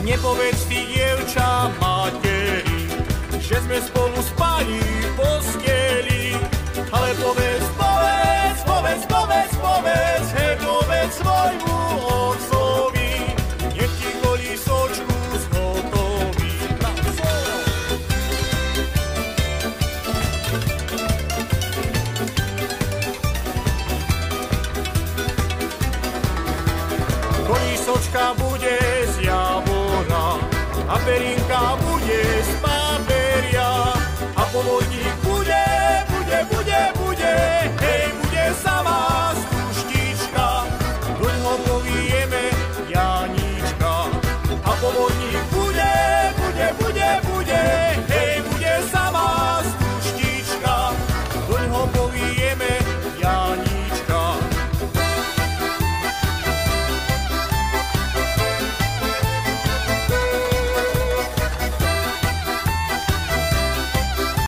Nepovedz ty, dievča, materi, že sme spolu spali v posteli. Ale povedz, hej, povedz svojmu otcovi, nech ti kolísočku zhotoví. Kolísočka bude z javora a perinka bude z paperia a pomocník bude, hej, bude samá stuštička, doňho povieme Janička a pomocník